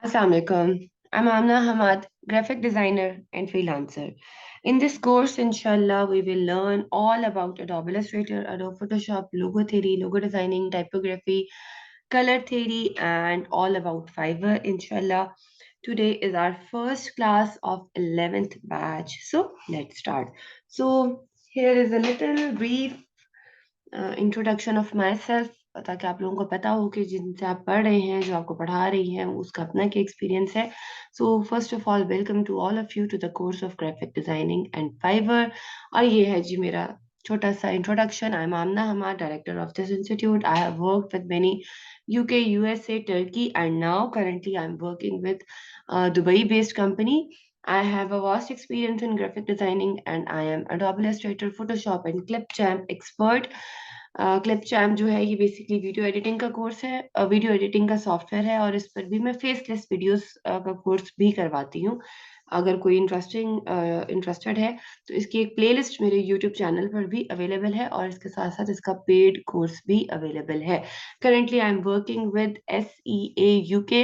Assalamualaikum. I'm Amna Hamad, graphic designer and freelancer. In this course, inshallah, we will learn all about Adobe Illustrator, Adobe Photoshop, logo theory, logo designing, typography, color theory, and all about Fiverr, inshallah. Today is our first class of 11th batch. So let's start. So here is a little brief introduction of my self, ताकि आप लोगों को पता हो कि जिनसे आप पढ़ रहे हैं, जो आपको पढ़ा रही हैं, उसका अपना क्या एक्सपीरियंस है. So first of all welcome to all of you to the course of graphic designing and Fiverr. और ये है जी मेरा छोटा सा इंट्रोडक्शन. आई एम आमना हमार, director of this institute. I have worked with many UK, USA, Turkey, and now currently I'm working with Dubai based company. I have a vast experience in graphic designing and I am Adobe Illustrator, Photoshop and Clipchamp expert. Clipchamp जो है ये basically video editing का course है, video editing का software है, और इस पर भी मैं फेसलेस वीडियोस का कोर्स भी करवाती हूँ. अगर कोई इंटरेस्टेड है तो इसकी एक प्लेलिस्ट मेरे यूट्यूब चैनल पर भी अवेलेबल है, और इसके साथ साथ इसका पेड कोर्स भी अवेलेबल है. Currently I am working with SEA UK.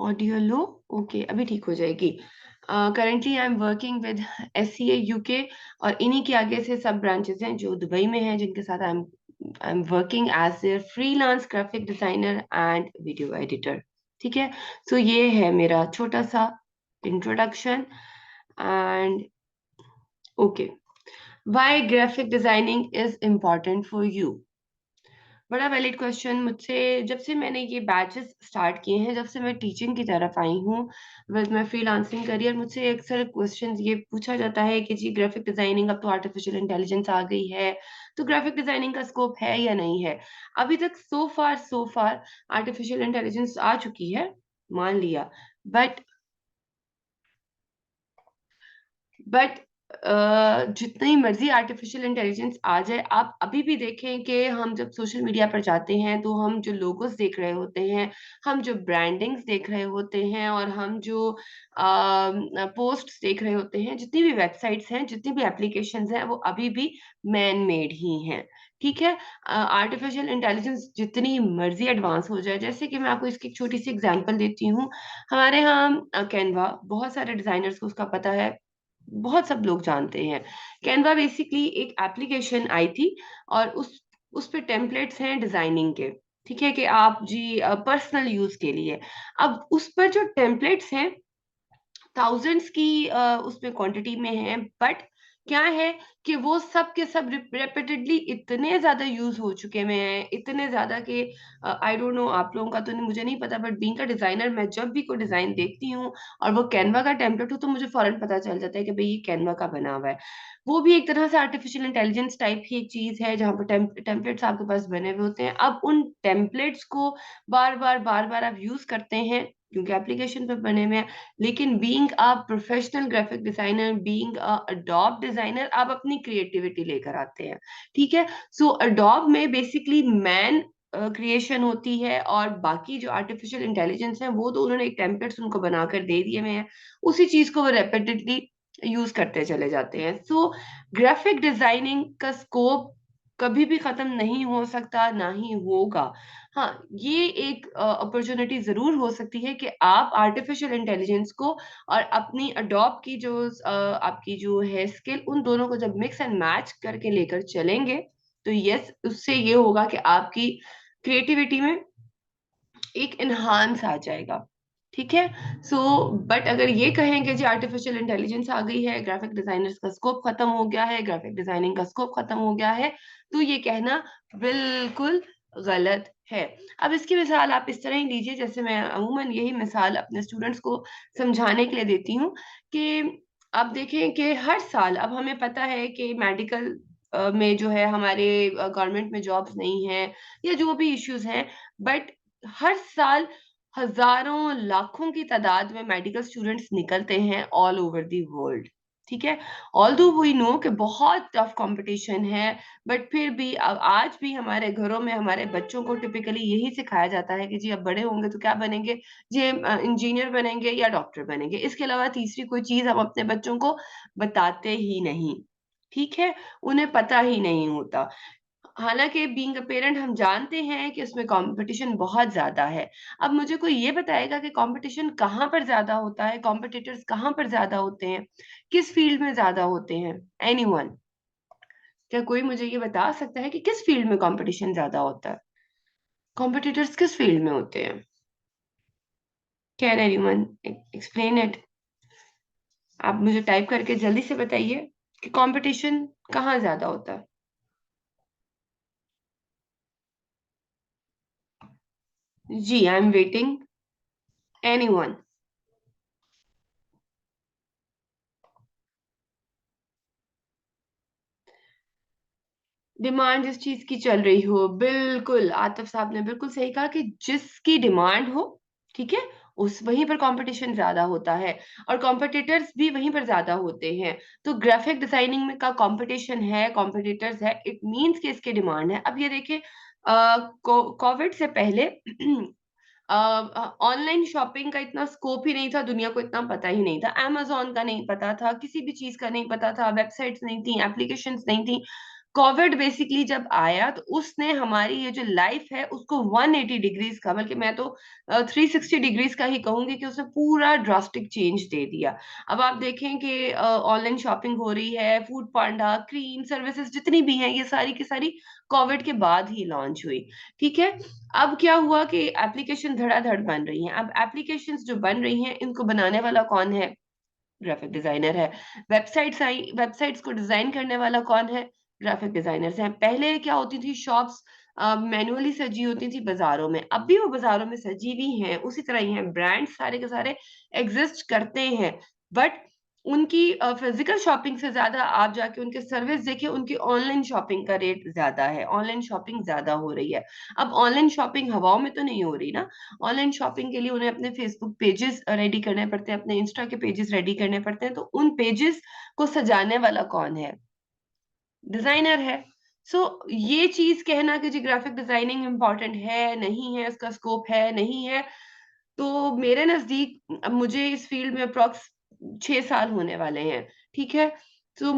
Audio low. Okay, अभी ठीक हो जाएगी. Currently I am working with SEA UK, और इन्हीं के आगे से सब ब्रांचेस हैं जो दुबई में हैं, जिनके साथ I am working as a freelance graphic designer and video editor. ठीक है. सो ये है मेरा छोटा सा introduction. And okay, why graphic designing is important for you. बड़ा वैलिड क्वेश्चन. मुझसे जब से मैंने ये बैचेस स्टार्ट किए हैं, जब से मैं टीचिंग की तरफ आई हूँ विद माई फ्रीलांसिंग करियर, मुझसे अक्सर क्वेश्चन ये पूछा जाता है कि जी ग्राफिक डिजाइनिंग, अब तो आर्टिफिशियल इंटेलिजेंस आ गई है, तो ग्राफिक डिजाइनिंग का स्कोप है या नहीं है. अभी तक सो फार आर्टिफिशियल इंटेलिजेंस आ चुकी है, मान लिया. बट बट जितनी मर्जी आर्टिफिशियल इंटेलिजेंस आ जाए, आप अभी भी देखें कि हम जब सोशल मीडिया पर जाते हैं तो हम जो लोगोस देख रहे होते हैं, हम जो ब्रांडिंग्स देख रहे होते हैं, और हम जो पोस्ट्स देख रहे होते हैं, जितनी भी वेबसाइट्स हैं, जितनी भी एप्लीकेशंस हैं, वो अभी भी मैन मेड ही हैं. ठीक है. आर्टिफिशियल इंटेलिजेंस जितनी मर्जी एडवांस हो जाए, जैसे कि मैं आपको इसकी एक छोटी सी एग्जांपल देती हूँ. हमारे यहाँ कैनवा, बहुत सारे डिजाइनर्स को उसका पता है, बहुत सब लोग जानते हैं. कैनवा बेसिकली एक एप्लीकेशन आई थी, और उस पे टेम्पलेट्स हैं डिजाइनिंग के. ठीक है, कि आप जी पर्सनल यूज के लिए. अब उस पर जो टेम्पलेट्स हैं, थाउजेंड्स की उसमें क्वांटिटी में है. बट क्या है कि वो सब के सब रेपिटेडली इतने ज्यादा यूज हो चुके हैं, इतने ज्यादा कि आई डोंट नो, आप लोगों का तो मुझे नहीं पता, बट बीइंग अ डिजाइनर, मैं जब भी कोई डिजाइन देखती हूँ और वो कैनवा का टेम्पलेट हो, तो मुझे फौरन पता चल जाता है कि भाई ये कैनवा का बना हुआ है. वो भी एक तरह से आर्टिफिशियल इंटेलिजेंस टाइप की एक चीज है, जहाँ पर टेम्पलेट्स आपके पास बने हुए होते हैं. अब उन टेम्पलेट्स को बार बार आप यूज करते हैं क्योंकि एप्लीकेशन पे बने हुए हैं. लेकिन being a professional graphic designer, being a Adobe designer, आप अपनी क्रिएटिविटी लेकर आते हैं. ठीक है. सो अडोब में बेसिकली मैन क्रिएशन होती है, और बाकी जो आर्टिफिशियल इंटेलिजेंस है, वो तो उन्होंने एक टेम्पलेट्स उनको बनाकर दे दिए हुए हैं, उसी चीज को वो रेपिटेडली यूज करते चले जाते हैं. सो ग्राफिक डिजाइनिंग का स्कोप कभी भी खत्म नहीं हो सकता, ना ही होगा. हाँ, ये एक अपॉर्चुनिटी जरूर हो सकती है कि आप आर्टिफिशियल इंटेलिजेंस को और अपनी अडॉप की जो आपकी जो है स्किल, उन दोनों को जब मिक्स एंड मैच करके लेकर चलेंगे, तो यस, उससे ये होगा कि आपकी क्रिएटिविटी में एक इन्हांस आ जाएगा. ठीक है. सो बट अगर ये कहेंगे जी आर्टिफिशियल इंटेलिजेंस आ गई है, ग्राफिक डिजाइनर्स का स्कोप खत्म हो गया है, ग्राफिक डिजाइनिंग का स्कोप खत्म हो गया है, तो ये कहना बिल्कुल गलत है. अब इसकी मिसाल आप इस तरह ही लीजिए, जैसे मैं अमूमन यही मिसाल अपने स्टूडेंट्स को समझाने के लिए देती हूँ, कि आप देखें कि हर साल, अब हमें पता है कि मेडिकल में जो है हमारे गवर्नमेंट में जॉब्स नहीं है, या जो भी इश्यूज हैं, बट हर साल हजारों लाखों की तादाद में मेडिकल स्टूडेंट्स निकलते हैं ऑल ओवर दी वर्ल्ड. ठीक है. ऑल्दो वी नो कि बहुत टफ कंपटीशन है, बट फिर भी अब आज भी हमारे घरों में हमारे बच्चों को टिपिकली यही सिखाया जाता है कि जी अब बड़े होंगे तो क्या बनेंगे, जी इंजीनियर बनेंगे या डॉक्टर बनेंगे. इसके अलावा तीसरी कोई चीज हम अपने बच्चों को बताते ही नहीं. ठीक है. उन्हें पता ही नहीं होता. हालांकि बीइंग अ पेरेंट हम जानते हैं कि उसमें कंपटीशन बहुत ज्यादा है। अब मुझे कोई ये बताएगा कि कंपटीशन कहाँ पर ज्यादा होता है, कॉम्पिटिटर्स कहाँ पर ज्यादा होते हैं, किस फील्ड में ज्यादा होते हैं? एनीवन? क्या कोई मुझे ये बता सकता है कि किस फील्ड में कंपटीशन ज्यादा होता है? कॉम्पिटिटर्स किस फील्ड में होते हैं? Can anyone explain it? आप मुझे टाइप करके जल्दी से बताइए कि कंपटीशन कहाँ ज्यादा होता है। जी, I am waiting. Anyone? Demand जिस चीज की चल रही हो, बिल्कुल आतिफ साहब ने बिल्कुल सही कहा कि जिसकी डिमांड हो, ठीक है, उस वहीं पर कंपटीशन ज्यादा होता है और कॉम्पिटिटर्स भी वहीं पर ज्यादा होते हैं। तो ग्राफिक डिजाइनिंग में का कंपटीशन है, कॉम्पिटिटर्स है, इट मींस कि इसकी डिमांड है। अब ये देखिए, कोविड से पहले ऑनलाइन शॉपिंग का इतना स्कोप ही नहीं था, दुनिया को इतना पता ही नहीं था, amazon का नहीं पता था, किसी भी चीज का नहीं पता था, वेबसाइट्स नहीं थी, एप्लीकेशंस नहीं थी। कोविड बेसिकली जब आया तो उसने हमारी ये जो लाइफ है उसको 180 डिग्रीज का, बल्कि मैं तो 360 डिग्रीज का ही कहूंगी कि उसने पूरा ड्रास्टिक चेंज दे दिया। अब आप देखें कि ऑनलाइन शॉपिंग हो रही है, फूड पांडा, क्रीम सर्विसेज जितनी भी हैं ये सारी की सारी कोविड के बाद ही लॉन्च हुई। ठीक है। अब क्या हुआ कि एप्लीकेशन धड़ाधड़ बन रही हैं। अब एप्लीकेशंस जो बन रही हैं इनको बनाने वाला कौन है? ग्राफिक डिजाइनर है। वेबसाइट्स आई, वेबसाइट्स को डिजाइन करने वाला कौन है? ग्राफिक डिजाइनर्स हैं। पहले क्या होती थी, शॉप्स मैनुअली सजी होती थी बाजारों में, अब भी वो बाजारों में सजी हुई हैं, उसी तरह ही हैं, ब्रांड सारे के सारे एग्जिस्ट करते हैं। बट उनकी फिजिकल शॉपिंग से ज्यादा आप जाके उनके सर्विस देखिए, उनकी ऑनलाइन शॉपिंग का रेट ज्यादा है, ऑनलाइन शॉपिंग ज्यादा हो रही है। अब ऑनलाइन शॉपिंग हवाओं में तो नहीं हो रही ना, ऑनलाइन शॉपिंग के लिए उन्हें अपने फेसबुक पेजेस रेडी करने पड़ते हैं, अपने इंस्टा के पेजेस रेडी करने पड़ते हैं, तो उन पेजेस को सजाने वाला कौन है? डिजाइनर है। सो ये चीज कहना कि जी ग्राफिक डिजाइनिंग इंपॉर्टेंट है नहीं है, उसका स्कोप है नहीं है, तो मेरे नजदीक, अब मुझे इस फील्ड में अप्रोक्स 6 साल होने वाले हैं। ठीक है। तो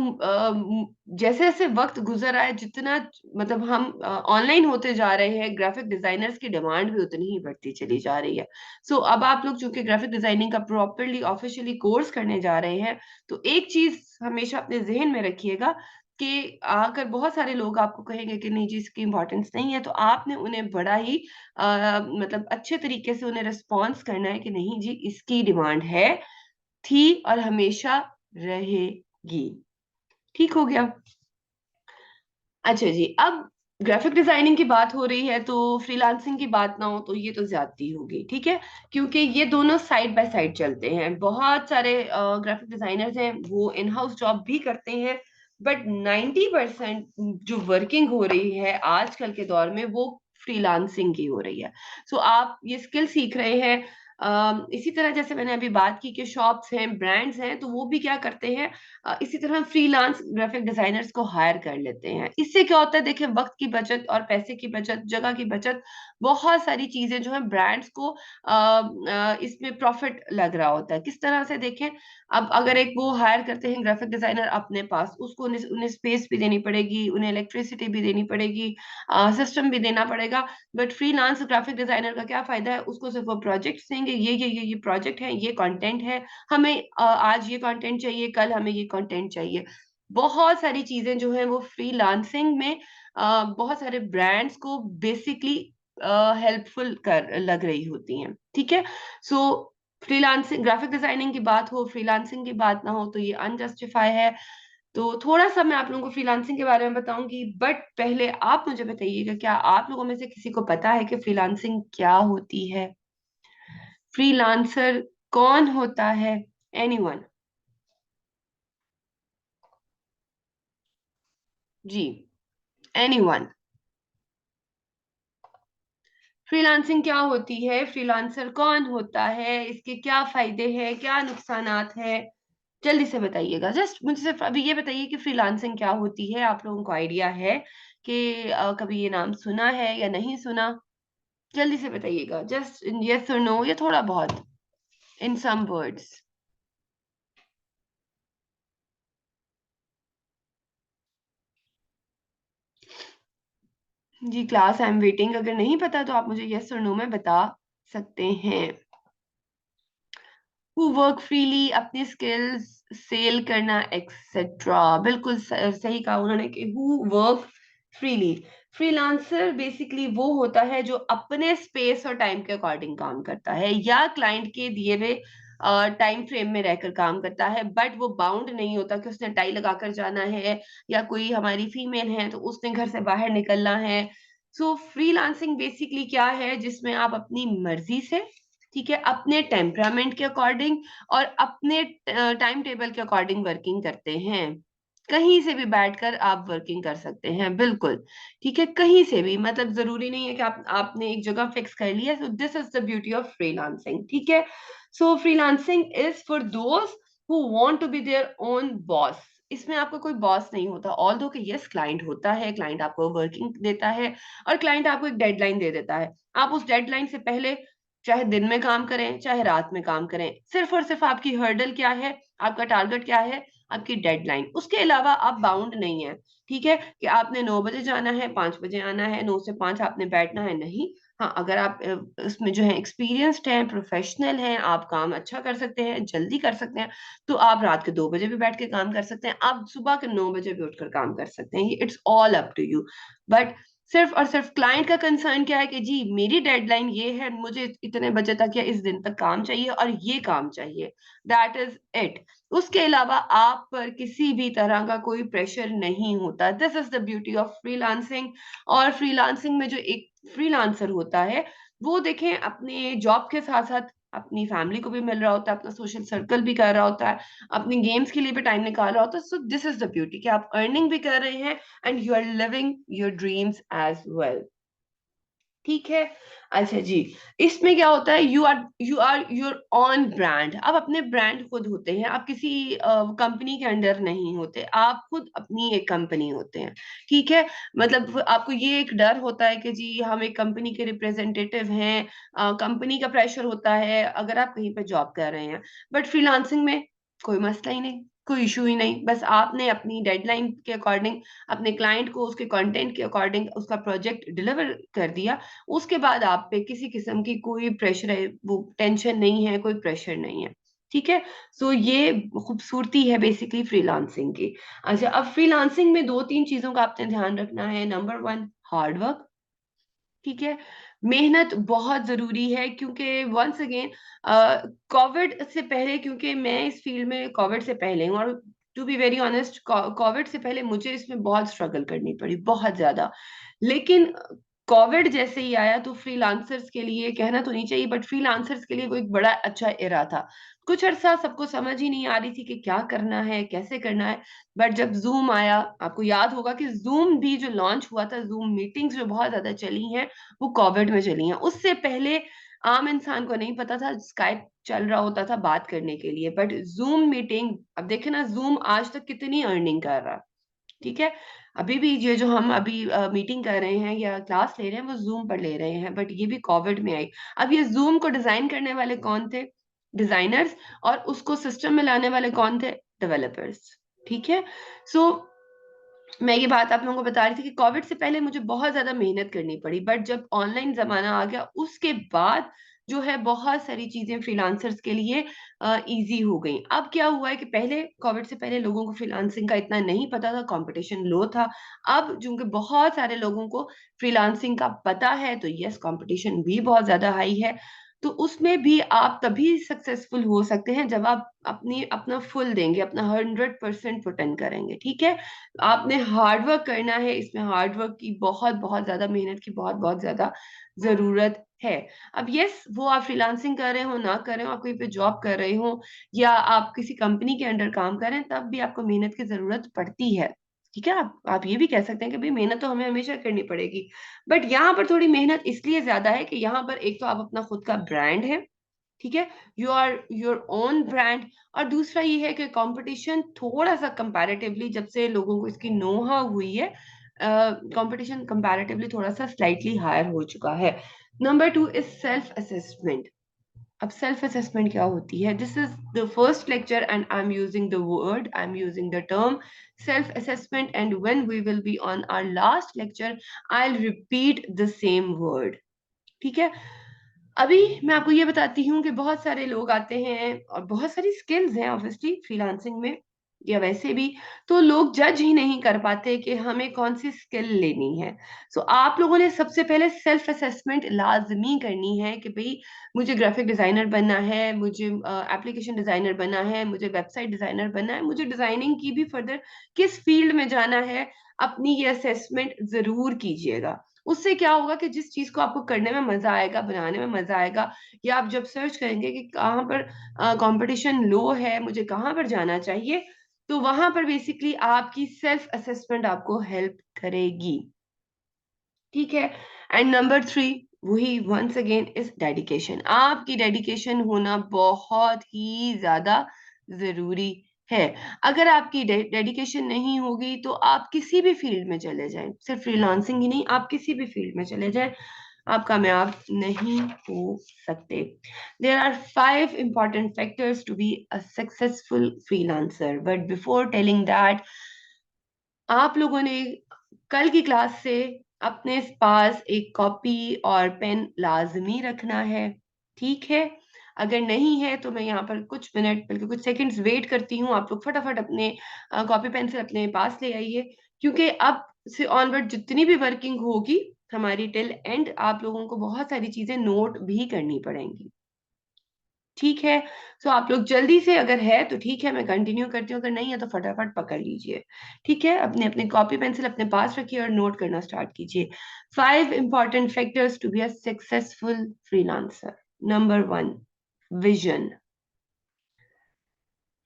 जैसे जैसे वक्त गुजर रहा है, जितना मतलब हम ऑनलाइन होते जा रहे हैं, ग्राफिक डिजाइनर्स की डिमांड भी उतनी ही बढ़ती चली जा रही है। सो अब आप लोग चूंकि ग्राफिक डिजाइनिंग का प्रॉपरली ऑफिशियली कोर्स करने जा रहे हैं, तो एक चीज हमेशा अपने जहन में रखिएगा कि आकर बहुत सारे लोग आपको कहेंगे कि नहीं जी इसकी इंपॉर्टेंस नहीं है, तो आपने उन्हें बड़ा ही मतलब अच्छे तरीके से उन्हें रिस्पॉन्स करना है कि नहीं जी इसकी डिमांड है, थी और हमेशा रहेगी। ठीक हो गया? अच्छा जी, अब ग्राफिक डिजाइनिंग की बात हो रही है तो फ्रीलांसिंग की बात ना हो तो ये तो ज्यादती होगी। ठीक है। क्योंकि ये दोनों साइड बाय साइड चलते हैं। बहुत सारे ग्राफिक डिजाइनर्स हैं वो इन हाउस जॉब भी करते हैं, बट 90% जो वर्किंग हो रही है आजकल के दौर में वो फ्रीलांसिंग की हो रही है। सो आप ये स्किल सीख रहे हैं। इसी तरह जैसे मैंने अभी बात की कि शॉप्स हैं, ब्रांड्स हैं, तो वो भी क्या करते हैं, इसी तरह फ्रीलांस ग्राफिक डिजाइनर्स को हायर कर लेते हैं। इससे क्या होता है, देखिए वक्त की बचत और पैसे की बचत, जगह की बचत, बहुत सारी चीजें जो है ब्रांड्स को इसमें प्रॉफिट लग रहा होता है। किस तरह से देखें, अब अगर एक वो हायर करते हैं ग्राफिक डिजाइनर अपने पास, उसको उन्हें स्पेस भी देनी पड़ेगी, उन्हें इलेक्ट्रिसिटी भी देनी पड़ेगी, सिस्टम भी देना पड़ेगा। बट फ्रीलांस ग्राफिक डिजाइनर का क्या फायदा है, उसको सिर्फ वो प्रोजेक्ट देंगे, ये प्रोजेक्ट है, ये कंटेंट है, हमें आज ये कंटेंट चाहिए, कल हमें ये कंटेंट चाहिए। बहुत सारी चीजें जो है वो फ्रीलांसिंग में बहुत सारे ब्रांड्स को बेसिकली हेल्पफुल कर लग रही होती हैं। ठीक है। सो फ्रीलांसिंग ग्राफिक डिजाइनिंग की बात हो, फ्रीलांसिंग की बात ना हो, तो ये अनजस्टिफाई है। तो थोड़ा सा मैं आप लोगों को फ्रीलांसिंग के बारे में बताऊंगी, बट पहले आप मुझे बताइएगा, क्या आप लोगों में से किसी को पता है कि फ्रीलांसिंग क्या होती है? फ्रीलांसर कौन होता है? एनीवन? जी, एनीवन? फ्रीलांसिंग क्या होती है, फ्रीलांसर कौन होता है, इसके क्या फायदे हैं, क्या नुकसानात हैं? जल्दी से बताइएगा। जस्ट मुझे सिर्फ अभी ये बताइए कि फ्रीलांसिंग क्या होती है, आप लोगों को आइडिया है कि कभी ये नाम सुना है या नहीं सुना? जल्दी से बताइएगा, जस्ट यस और नो, या थोड़ा बहुत इन सम वर्ड्स। जी क्लास, आई एम वेटिंग। अगर नहीं पता तो आप मुझे यस और नो में बता सकते हैं। हु वर्क फ्रीली, अपने स्किल्स सेल करना एक्सेट्रा। बिल्कुल सही कहा उन्होंने कि who work freely. Freelancer basically वो होता है जो अपने स्पेस और टाइम के अकॉर्डिंग काम करता है या क्लाइंट के दिए हुए टाइम फ्रेम में रहकर काम करता है, बट वो बाउंड नहीं होता कि उसने टाई लगाकर जाना है, या कोई हमारी फीमेल है तो उसने घर से बाहर निकलना है। सो फ्रीलांसिंग बेसिकली क्या है, जिसमें आप अपनी मर्जी से, ठीक है, अपने टेम्परामेंट के अकॉर्डिंग और अपने टाइम टेबल के अकॉर्डिंग वर्किंग करते हैं। कहीं से भी बैठकर आप वर्किंग कर सकते हैं, बिल्कुल। ठीक है, कहीं से भी, मतलब जरूरी नहीं है कि आपने एक जगह फिक्स कर लिया। So this is the beauty of freelancing. ठीक है, so freelancing is for those who want to be their own boss. इसमें आपका कोई बॉस नहीं होता, ऑल दो कि यस क्लाइंट होता है, क्लाइंट आपको वर्किंग देता है और क्लाइंट आपको एक डेडलाइन दे देता है। आप उस डेडलाइन से पहले चाहे दिन में काम करें चाहे रात में काम करें, सिर्फ और सिर्फ आपकी हर्डल क्या है, आपका टारगेट क्या है, आपकी डेडलाइन। उसके अलावा आप बाउंड नहीं है। ठीक है, कि आपने 9 बजे जाना है, 5 बजे आना है, 9 से 5 आपने बैठना है, नहीं। हाँ, अगर आप उसमें जो है एक्सपीरियंस्ड हैं, प्रोफेशनल हैं, आप काम अच्छा कर सकते हैं, जल्दी कर सकते हैं, तो आप रात के 2 बजे भी बैठ के काम कर सकते हैं, आप सुबह के 9 बजे भी उठकर काम कर सकते हैं। It's all up to you. But सिर्फ और सिर्फ क्लाइंट का कंसर्न क्या है कि जी मेरी डेडलाइन ये है, मुझे इतने बजे तक या इस दिन तक काम चाहिए और ये काम चाहिए, दैट इज इट। उसके अलावा आप पर किसी भी तरह का कोई प्रेशर नहीं होता। This is the beauty of freelancing. और फ्रीलांसिंग में जो एक फ्रीलांसर होता है, वो देखें अपने जॉब के साथ साथ अपनी फैमिली को भी मिल रहा होता है, अपना सोशल सर्कल भी कर रहा होता है, अपनी गेम्स के लिए भी टाइम निकाल रहा होता है। So this is the beauty कि आप अर्निंग भी कर रहे हैं and you are living your dreams as well. ठीक है। अच्छा जी, इसमें क्या होता है, you are your own brand. आप अपने ब्रांड खुद होते हैं, आप किसी कंपनी के अंडर नहीं होते, आप खुद अपनी एक कंपनी होते हैं। ठीक है, मतलब आपको ये एक डर होता है कि जी हम एक कंपनी के रिप्रेजेंटेटिव हैं, कंपनी का प्रेशर होता है अगर आप कहीं पे जॉब कर रहे हैं। बट फ्रीलांसिंग में कोई मसला ही नहीं, कोई इशू ही नहीं। बस आपने अपनी डेडलाइन के अकॉर्डिंग अपने क्लाइंट को उसके कंटेंट के अकॉर्डिंग उसका प्रोजेक्ट डिलीवर कर दिया। उसके बाद आप पे किसी किस्म की कोई प्रेशर है, वो टेंशन नहीं है, कोई प्रेशर नहीं है। ठीक है, सो ये खूबसूरती है बेसिकली फ्रीलांसिंग की। अच्छा, अब फ्रीलांसिंग में 2-3 चीजों का आपने ध्यान रखना है। Number 1, hard work. ठीक है, मेहनत बहुत जरूरी है, क्योंकि वंस अगेन कोविड से पहले, क्योंकि मैं इस फील्ड में कोविड से पहले हूँ, और to be very honest Covid से पहले मुझे इसमें बहुत स्ट्रगल करनी पड़ी, बहुत ज्यादा। लेकिन कोविड जैसे ही आया तो फ्रीलांसर्स के लिए, कहना तो नहीं चाहिए बट फ्रीलांसर्स के लिए वो एक बड़ा अच्छा एरा था। कुछ अरसा सबको समझ ही नहीं आ रही थी कि क्या करना है, कैसे करना है। बट जब जूम आया, आपको याद होगा कि जूम भी जो लॉन्च हुआ था, जूम मीटिंग्स जो बहुत ज्यादा चली हैं, वो कोविड में चली हैं। उससे पहले आम इंसान को नहीं पता था, स्काइप चल रहा होता था बात करने के लिए, बट जूम मीटिंग, अब देखे ना जूम आज तक कितनी अर्निंग कर रहा है। ठीक है, अभी भी ये जो हम अभी मीटिंग कर रहे हैं या क्लास ले रहे हैं वो जूम पर ले रहे हैं, बट ये भी कोविड में आई। अब ये जूम को डिजाइन करने वाले कौन थे? डिजाइनर्स। और उसको सिस्टम में लाने वाले कौन थे? डेवलपर्स। ठीक है, सो मैं ये बात आप लोगों को बता रही थी कि कोविड से पहले मुझे बहुत ज्यादा मेहनत करनी पड़ी, बट जब ऑनलाइन जमाना आ गया उसके बाद जो है बहुत सारी चीजें फ्रीलांसर्स के लिए इजी हो गई। अब क्या हुआ है कि पहले, कोविड से पहले लोगों को फ्रीलांसिंग का इतना नहीं पता था, कंपटीशन लो था। अब चूंकि बहुत सारे लोगों को फ्रीलांसिंग का पता है, तो यस कंपटीशन भी बहुत ज्यादा हाई है। तो उसमें भी आप तभी सक्सेसफुल हो सकते हैं जब आप अपना फुल देंगे, अपना 100% पुट इन करेंगे। ठीक है, आपने हार्ड वर्क करना है, इसमें हार्ड वर्क की बहुत बहुत ज्यादा, मेहनत की बहुत बहुत ज्यादा जरूरत है। अब यस, वो आप फ्रीलांसिंग कर रहे हो ना कर रहे हो, आप कहीं पे जॉब कर रहे हो या आप किसी कंपनी के अंडर काम कर रहे हैं, तब भी आपको मेहनत की जरूरत पड़ती है। ठीक है, आप ये भी कह सकते हैं कि भाई मेहनत तो हमें हमेशा करनी पड़ेगी, बट यहाँ पर थोड़ी मेहनत इसलिए ज्यादा है कि यहाँ पर एक तो आप अपना खुद का ब्रांड है। ठीक है, you are your own brand. और दूसरा ये है कि कंपटीशन थोड़ा सा कंपैरेटिवली, जब से लोगों को इसकी नोहा हुई है, कंपटीशन कंपैरेटिवली थोड़ा सा स्लाइटली हायर हो चुका है। Number 2 is self assessment. अब सेल्फ असेसमेंट क्या होती है? This is the first lecture and I am using the word, I am using the term self assessment, and when we will be on our last lecture I will repeat the same word. ठीक है, अभी मैं आपको ये बताती हूँ कि बहुत सारे लोग आते हैं और बहुत सारी स्किल्स हैं ऑब्वियसली फ्रीलांसिंग में या वैसे भी, तो लोग जज ही नहीं कर पाते कि हमें कौन सी स्किल लेनी है। सो आप लोगों ने सबसे पहले सेल्फ असेसमेंट लाजमी करनी है कि भाई मुझे ग्राफिक डिजाइनर बनना है, मुझे एप्लीकेशन डिजाइनर बनना है, मुझे वेबसाइट डिजाइनर बनना है, मुझे डिजाइनिंग की भी फर्दर किस फील्ड में जाना है, अपनी ये असेसमेंट जरूर कीजिएगा। उससे क्या होगा कि जिस चीज को आपको करने में मजा आएगा, बनाने में मजा आएगा, या आप जब सर्च करेंगे कि कहाँ पर कंपटीशन लो है, मुझे कहाँ पर जाना चाहिए, तो वहां पर बेसिकली आपकी सेल्फ असेसमेंट आपको हेल्प करेगी। ठीक है, एंड नंबर 3 वही वंस अगेन इज डेडिकेशन। आपकी डेडिकेशन होना बहुत ही ज्यादा जरूरी है। अगर आपकी डेडिकेशन नहीं होगी तो आप किसी भी फील्ड में चले जाएं, सिर्फ फ्रीलांसिंग ही नहीं, आप किसी भी फील्ड में चले जाएं, आप कामयाब नहीं हो सकते। There are 5 important factors to be a successful freelancer. But before telling that, आप लोगों ने कल की क्लास से अपने पास एक कॉपी और पेन लाजमी रखना है। ठीक है, अगर नहीं है तो मैं यहाँ पर कुछ मिनट बल्कि कुछ सेकंड्स वेट करती हूँ, आप लोग फटाफट अपने कॉपी पेंसिल अपने पास ले आइए, क्योंकि अब से ऑनवर्ड जितनी भी वर्किंग होगी हमारी टिल एंड, आप लोगों को बहुत सारी चीजें नोट भी करनी पड़ेंगी। ठीक है, सो आप लोग जल्दी से, अगर है तो ठीक है मैं कंटिन्यू करती हूँ, अगर नहीं है तो फटाफट पकड़ लीजिए। ठीक है, अपने अपने कॉपी पेंसिल अपने पास रखिए और नोट करना स्टार्ट कीजिए। 5 important factors to be a successful freelancer. Number 1, vision.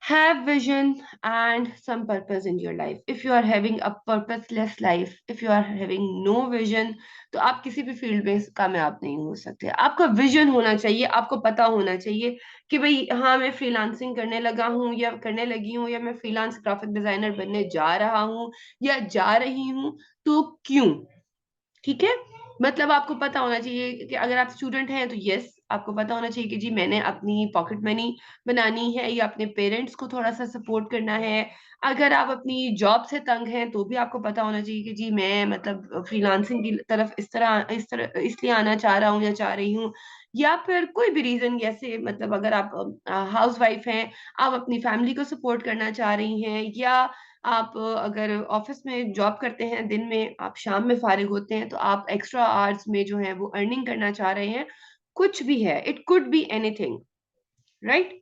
Have vision and some purpose in your life. If you are having a purposeless life, if you are having no vision, तो आप किसी भी field में कामयाब नहीं हो सकते। आपका विजन होना चाहिए, आपको पता होना चाहिए कि भाई हाँ मैं फ्रीलांसिंग करने लगा हूँ या करने लगी हूँ, या मैं फ्रीलांस ग्राफिक डिजाइनर बनने जा रहा हूँ या जा रही हूँ, तो क्यों? ठीक है, मतलब आपको पता होना चाहिए कि अगर आप स्टूडेंट हैं तो यस आपको पता होना चाहिए कि जी मैंने अपनी पॉकेट मनी बनानी है या अपने पेरेंट्स को थोड़ा सा सपोर्ट करना है। अगर आप अपनी जॉब से तंग हैं तो भी आपको पता होना चाहिए कि जी मैं मतलब फ्रीलांसिंग की तरफ इस तरह इसलिए आना चाह रहा हूँ या चाह रही हूँ, या फिर कोई भी रीजन, जैसे मतलब अगर आप हाउस वाइफ हैं, आप अपनी फैमिली को सपोर्ट करना चाह रही हैं, या आप अगर ऑफिस में जॉब करते हैं, दिन में आप शाम में फारिग होते हैं, तो आप एक्स्ट्रा आवर्स में जो है वो अर्निंग करना चाह रहे हैं, कुछ भी है, it could be anything, right?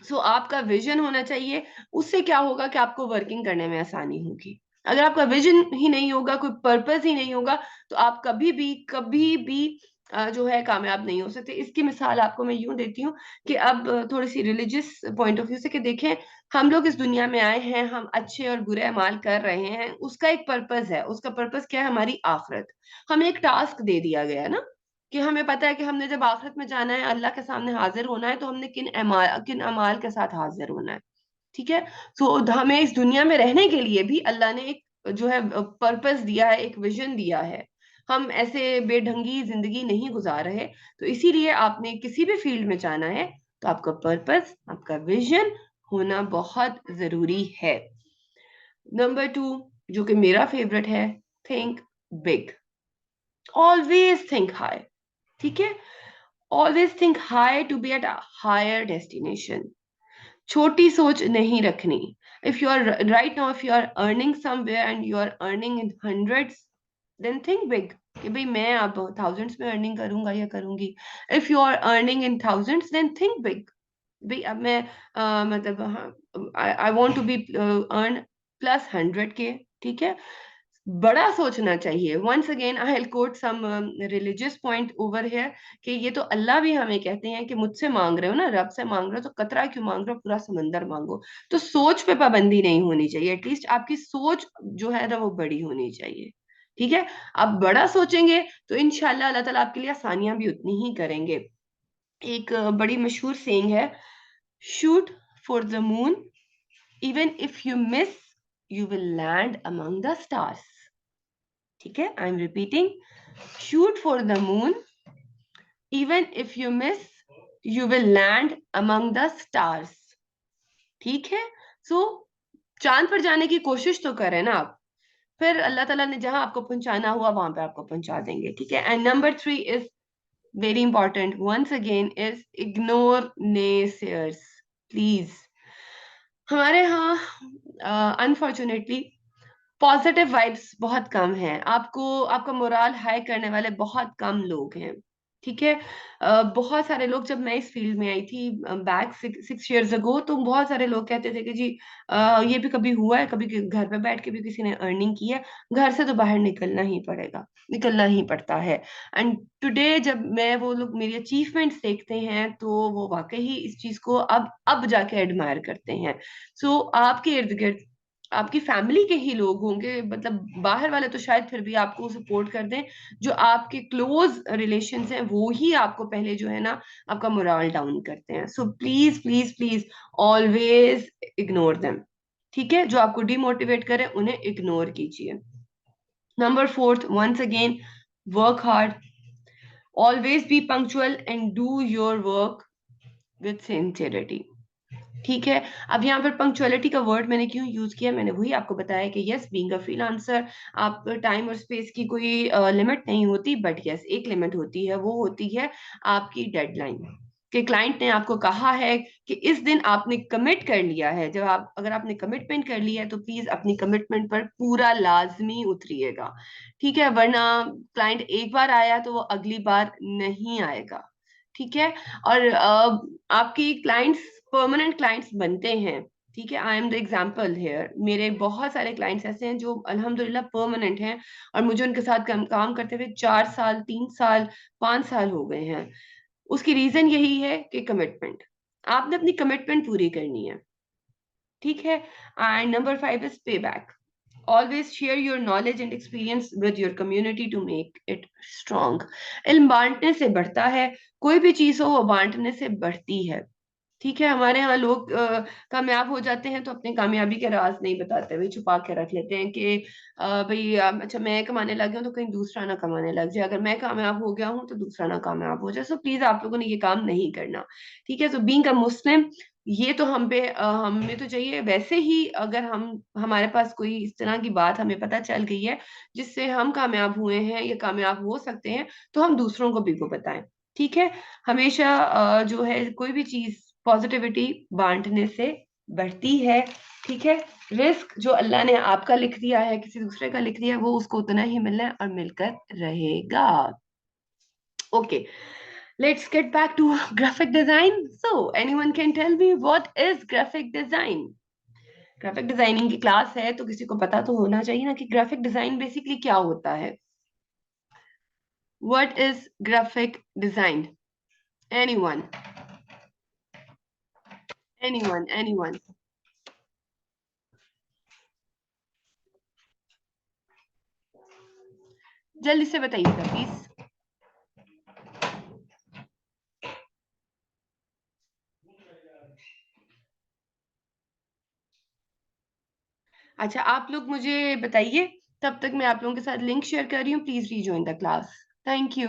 So आपका विजन होना चाहिए। उससे क्या होगा कि आपको वर्किंग करने में आसानी होगी। अगर आपका विजन ही नहीं होगा, कोई पर्पस ही नहीं होगा, तो आप कभी भी जो है कामयाब नहीं हो सकते। इसकी मिसाल आपको मैं यूं देती हूँ कि अब थोड़ी सी रिलीजियस पॉइंट ऑफ व्यू से कि देखें, हम लोग इस दुनिया में आए हैं, हम अच्छे और बुरे अमाल कर रहे हैं, उसका एक पर्पस है। उसका पर्पस क्या है? हमारी आखिरत। हमें एक टास्क दे दिया गया है ना, कि हमें पता है कि हमने जब आखिरत में जाना है, अल्लाह के सामने हाजिर होना है, तो हमने किन अमाल के साथ हाजिर होना है। ठीक है, सो हमें इस दुनिया में रहने के लिए भी अल्लाह ने एक जो है पर्पस दिया है, एक विजन दिया है। हम ऐसे बेढंगी जिंदगी नहीं गुजार रहे। तो इसीलिए आपने किसी भी फील्ड में जाना है तो आपका पर्पस, आपका विजन होना बहुत जरूरी है। नंबर 2, जो कि मेरा फेवरेट है, think big. Always think high. ठीक है, always think high to be at a higher destination. छोटी सोच नहीं रखनी। If you are right now, if you are earning somewhere and you are earning in hundreds, then think big कि भाई मैं अब थाउजेंड्स में अर्निंग करूंगा या करूंगी। If you are earning in thousands, then think big. भाई अब मैं मतलब I want to be earn plus 100K। ठीक है, बड़ा सोचना चाहिए। Once again I will quote some religious point over here, कि ये तो अल्लाह भी हमें कहते हैं कि मुझसे मांग रहे हो ना, रब से मांग रहे हो, तो कतरा क्यों मांग रहे हो, पूरा समंदर मांगो। तो सोच पे पाबंदी नहीं होनी चाहिए, एटलीस्ट आपकी सोच जो है ना वो बड़ी होनी चाहिए। ठीक है, आप बड़ा सोचेंगे तो इंशाल्लाह अल्लाह ताला आपके लिए आसानियां भी उतनी ही करेंगे। एक बड़ी मशहूर सेइंग है, shoot for the moon, even if you miss you will land among the stars. ठीक है, I am repeating, shoot for the moon, even if you miss you will land among the stars. ठीक है? सो चांद पर जाने की कोशिश तो करें ना आप, फिर अल्लाह ताला ने जहां आपको पहुंचाना हुआ वहां पे आपको पहुंचा देंगे। ठीक है? And number 3 is very important once again, is ignore naysayers. Please, हमारे यहाँ अनफॉर्चुनेटली पॉजिटिव वाइब्स बहुत कम हैं, आपको आपका मोराल हाई करने वाले बहुत कम लोग हैं। ठीक है? बहुत सारे लोग, जब मैं इस फील्ड में आई थी बैक 6 years ago, तो बहुत सारे लोग कहते थे कि जी ये भी कभी हुआ है, कभी घर पे बैठ के भी किसी ने अर्निंग की है, घर से तो बाहर निकलना ही पड़ेगा, निकलना ही पड़ता है। एंड टुडे जब मैं वो लोग मेरी अचीवमेंट्स देखते हैं तो वो वाकई ही इस चीज को अब जाके एडमायर करते हैं। सो आपके इर्द गिर्द आपकी फैमिली के ही लोग होंगे, मतलब बाहर वाले तो शायद फिर भी आपको सपोर्ट कर दें, जो आपके क्लोज रिलेशंस हैं वो ही आपको पहले जो है ना आपका मोरल डाउन करते हैं। So please please please always ignore them. ठीक है? जो आपको डिमोटिवेट करे उन्हें इग्नोर कीजिए। Number 4, once again, work hard, always be punctual and do your work with sincerity. ठीक है? अब यहाँ पर पंक्चुअलिटी का वर्ड मैंने क्यों यूज किया, मैंने वही आपको बताया कि यस, बीइंग अ फ्रीलांसर, आप टाइम और स्पेस की कोई लिमिट नहीं होती, बट यस एक लिमिट होती है, वो होती है आपकी डेडलाइन। कि क्लाइंट ने आपको कहा है कि इस दिन आपने कमिट कर लिया है, जब आप अगर आपने कमिटमेंट कर लिया है तो प्लीज अपनी कमिटमेंट पर पूरा लाजमी उतरिएगा। ठीक है? वरना क्लाइंट एक बार आया तो वो अगली बार नहीं आएगा। ठीक है? और आपकी क्लाइंट्स परमानेंट क्लाइंट्स बनते हैं। ठीक है? I am the example hair, मेरे बहुत सारे क्लाइंट्स ऐसे हैं जो अल्हम्दुलिल्लाह परमानेंट हैं, और मुझे उनके साथ काम करते हुए 4 साल, 3 साल, 5 साल हो गए हैं। उसकी रीजन यही है कि कमिटमेंट, आपने अपनी कमिटमेंट पूरी करनी है। ठीक है? एंड नंबर 5 इज पे back, always share your knowledge and experience with your community to make it strong। इल्म बांटने से बढ़ता है, कोई भी चीज हो वो बांटने से बढ़ती है। ठीक है? हमारे यहाँ लोग कामयाब हो जाते हैं तो अपनी कामयाबी के राज नहीं बताते, भाई छुपा के रख लेते हैं कि भाई अच्छा मैं कमाने लग गया हूँ तो कहीं दूसरा ना कमाने लग जाए, अगर मैं कामयाब हो गया हूँ तो दूसरा ना कामयाब हो जाए। सो प्लीज आप लोगों ने ये काम नहीं करना। ठीक है? सो बीइंग अ मुस्लिम, ये तो हम पे हमें तो चाहिए। वैसे ही अगर हम हमारे पास कोई इस तरह की बात हमें पता चल गई है जिससे हम कामयाब हुए हैं या कामयाब हो सकते हैं, तो हम दूसरों को भी को बताएं। ठीक है? हमेशा जो है कोई भी चीज पॉजिटिविटी बांटने से बढ़ती है। ठीक है? रिस्क जो अल्लाह ने आपका लिख दिया है, किसी दूसरे का लिख दिया है, वो उसको उतना ही मिलना है और मिलकर रहेगा। Okay, let's get back to graphic design. So anyone can tell me what is graphic design? Graphic designing की क्लास है तो किसी को पता तो होना चाहिए ना कि ग्राफिक डिजाइन बेसिकली क्या होता है। What is graphic design? Anyone? Anyone? जल्दी से बताइएगा प्लीज। अच्छा, आप लोग मुझे बताइए, तब तक मैं आप लोगों के साथ लिंक शेयर कर रही हूँ, please rejoin the class. Thank you.